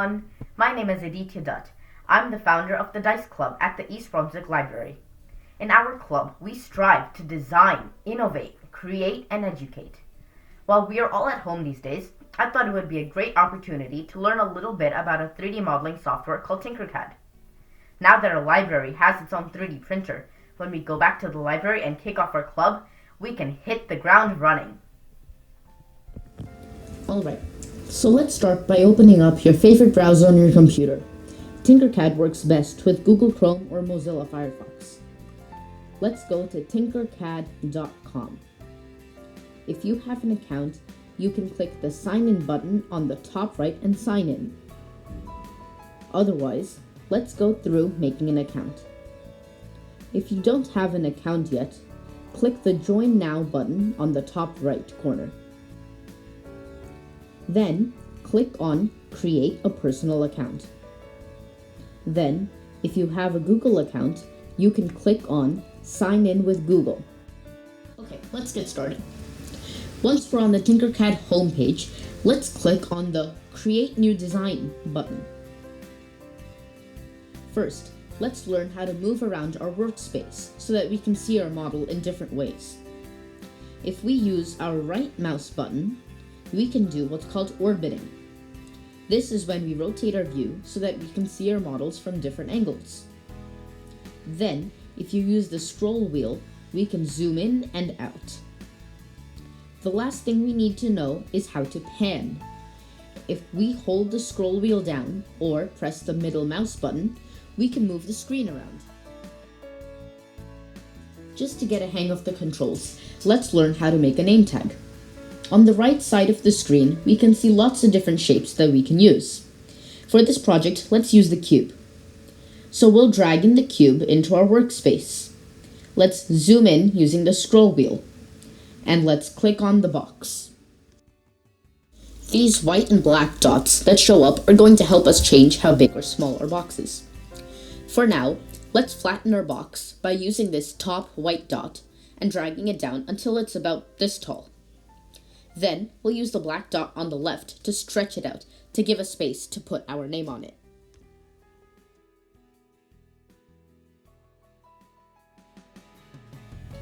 everyone. My name is Aditya Dutt. I'm the founder of the Dice Club at the East Brunswick Library. In our club, we strive to design, innovate, create, and educate. While we are all at home these days, I thought it would be a great opportunity to learn a little bit about a 3D modeling software called Tinkercad. Now that our library has its own 3D printer, when we go back to the library and kick off our club, we can hit the ground running. Alright, so let's start by opening up your favorite browser on your computer. Tinkercad works best with Google Chrome or Mozilla Firefox. Let's go to tinkercad.com. If you have an account, you can click the sign in button on the top right and sign in. Otherwise, let's go through making an account. If you don't have an account yet, click the Join Now button on the top right corner. Then, click on Create a Personal Account. Then, if you have a Google account, you can click on Sign in with Google. Okay, let's get started. Once we're on the Tinkercad homepage, let's click on the Create New Design button. First, let's learn how to move around our workspace so that we can see our model in different ways. If we use our right mouse button, we can do what's called orbiting. This is when we rotate our view so that we can see our models from different angles. Then, if you use the scroll wheel, we can zoom in and out. The last thing we need to know is how to pan. If we hold the scroll wheel down or press the middle mouse button, we can move the screen around. Just to get a hang of the controls, let's learn how to make a name tag. On the right side of the screen, we can see lots of different shapes that we can use. For this project, let's use the cube. So we'll drag in the cube into our workspace. Let's zoom in using the scroll wheel. And let's click on the box. These white and black dots that show up are going to help us change how big or small our box is. For now, let's flatten our box by using this top white dot and dragging it down until it's about this tall. Then, we'll use the black dot on the left to stretch it out to give us space to put our name on it.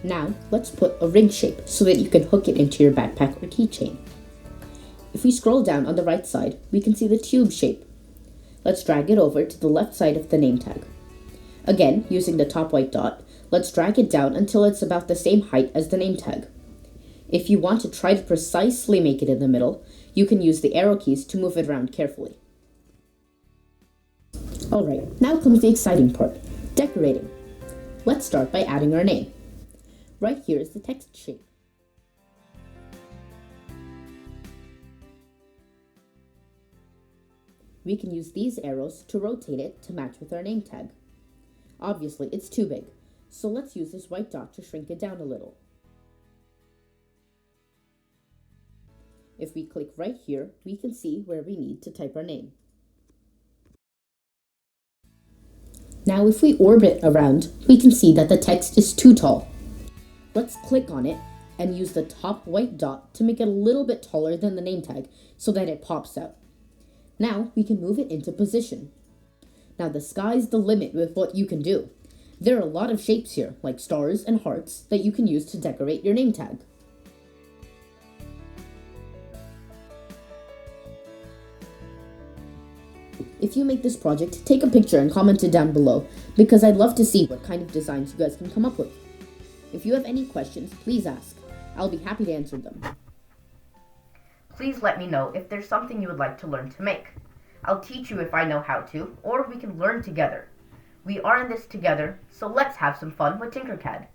Now, let's put a ring shape so that you can hook it into your backpack or keychain. If we scroll down on the right side, we can see the tube shape. Let's drag it over to the left side of the name tag. Again, using the top white dot, let's drag it down until it's about the same height as the name tag. If you want to try to precisely make it in the middle, you can use the arrow keys to move it around carefully. Alright, now comes the exciting part, decorating. Let's start by adding our name. Right here is the text shape. We can use these arrows to rotate it to match with our name tag. Obviously, it's too big, so let's use this white dot to shrink it down a little. If we click right here, we can see where we need to type our name. Now if we orbit around, we can see that the text is too tall. Let's click on it and use the top white dot to make it a little bit taller than the name tag so that it pops out. Now we can move it into position. Now the sky's the limit with what you can do. There are a lot of shapes here, like stars and hearts, that you can use to decorate your name tag. If you make this project, take a picture and comment it down below, because I'd love to see what kind of designs you guys can come up with. If you have any questions, please ask. I'll be happy to answer them. Please let me know if there's something you would like to learn to make. I'll teach you if I know how to, or we can learn together. We are in this together, so let's have some fun with Tinkercad.